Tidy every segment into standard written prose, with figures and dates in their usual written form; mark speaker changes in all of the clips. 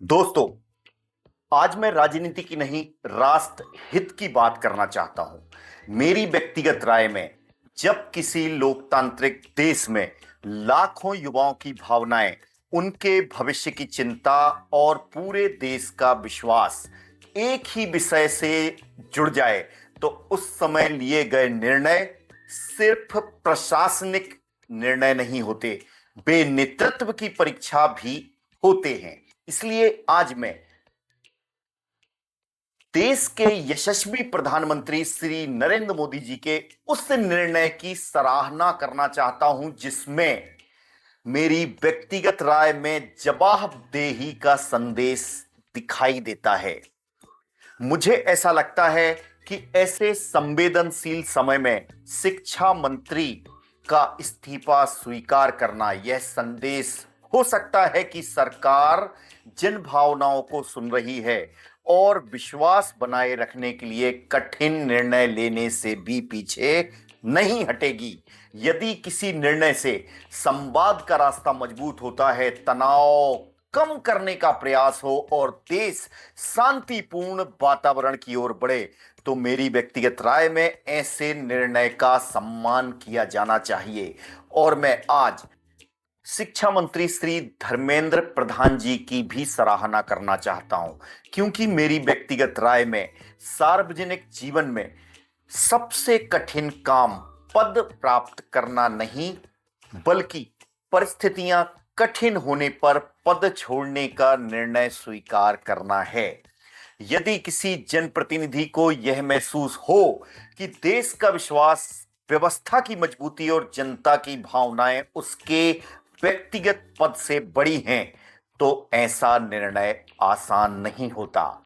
Speaker 1: दोस्तों, आज मैं राजनीति की नहीं, राष्ट्र हित की बात करना चाहता हूं। मेरी व्यक्तिगत राय में जब किसी लोकतांत्रिक देश में लाखों युवाओं की भावनाएं, उनके भविष्य की चिंता और पूरे देश का विश्वास एक ही विषय से जुड़ जाए, तो उस समय लिए गए निर्णय सिर्फ प्रशासनिक निर्णय नहीं होते, वे नेतृत्व की परीक्षा भी होते हैं। इसलिए आज मैं देश के यशस्वी प्रधानमंत्री श्री नरेंद्र मोदी जी के उस निर्णय की सराहना करना चाहता हूं जिसमें मेरी व्यक्तिगत राय में जवाबदेही का संदेश दिखाई देता है। मुझे ऐसा लगता है कि ऐसे संवेदनशील समय में शिक्षा मंत्री का इस्तीफा स्वीकार करना यह संदेश हो सकता है कि सरकार जन भावनाओं को सुन रही है और विश्वास बनाए रखने के लिए कठिन निर्णय लेने से भी पीछे नहीं हटेगी। यदि किसी निर्णय से संवाद का रास्ता मजबूत होता है, तनाव कम करने का प्रयास हो और देश शांतिपूर्ण वातावरण की ओर बढ़े, तो मेरी व्यक्तिगत राय में ऐसे निर्णय का सम्मान किया जाना चाहिए। और मैं आज शिक्षा मंत्री श्री धर्मेंद्र प्रधान जी की भी सराहना करना चाहता हूं, क्योंकि मेरी व्यक्तिगत राय में सार्वजनिक जीवन में सबसे कठिन काम पद प्राप्त करना नहीं, बल्कि परिस्थितियां कठिन होने पर पद छोड़ने का निर्णय स्वीकार करना है। यदि किसी जनप्रतिनिधि को यह महसूस हो कि देश का विश्वास, व्यवस्था की मजबूती और जनता की भावनाएं उसके व्यक्तिगत पद से बड़ी हैं, तो ऐसा निर्णय आसान नहीं होता।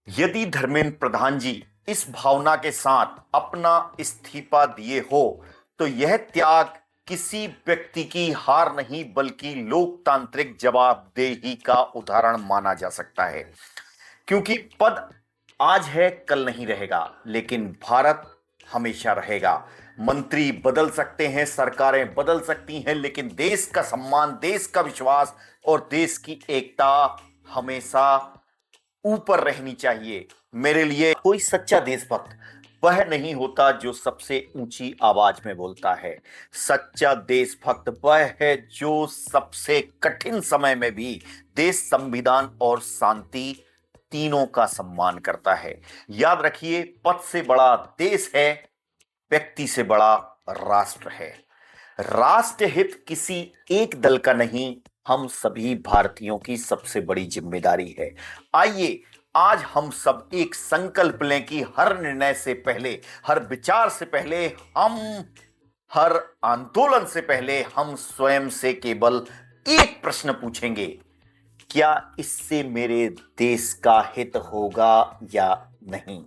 Speaker 1: यदि धर्मेंद्र प्रधान जी इस भावना के साथ अपना इस्तीफा दिए हो, तो यह त्याग किसी व्यक्ति की हार नहीं, बल्कि लोकतांत्रिक जवाबदेही का उदाहरण माना जा सकता है। क्योंकि पद आज है, कल नहीं रहेगा, लेकिन भारत हमेशा रहेगा। मंत्री बदल सकते हैं, सरकारें बदल सकती हैं, लेकिन देश का सम्मान, देश का विश्वास और देश की एकता हमेशा ऊपर रहनी चाहिए। मेरे लिए कोई सच्चा देशभक्त वह नहीं होता जो सबसे ऊंची आवाज में बोलता है। सच्चा देशभक्त वह है जो सबसे कठिन समय में भी देश, संविधान और शांति तीनों का सम्मान करता है। याद रखिए, पद से बड़ा देश है, व्यक्ति से बड़ा राष्ट्र है। राष्ट्र हित किसी एक दल का नहीं, हम सभी भारतीयों की सबसे बड़ी जिम्मेदारी है। आइए आज हम सब एक संकल्प लें कि हर निर्णय से पहले, हर विचार से पहले, हर आंदोलन से पहले हम स्वयं से केवल एक प्रश्न पूछेंगे, क्या इससे मेरे देश का हित होगा या नहीं।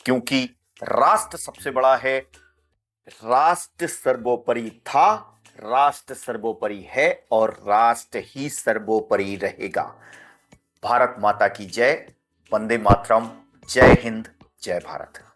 Speaker 1: क्योंकि राष्ट्र सबसे बड़ा है, राष्ट्र सर्वोपरि था, राष्ट्र सर्वोपरि है और राष्ट्र ही सर्वोपरि रहेगा। भारत माता की जय। वंदे मातरम। जय हिंद, जय भारत।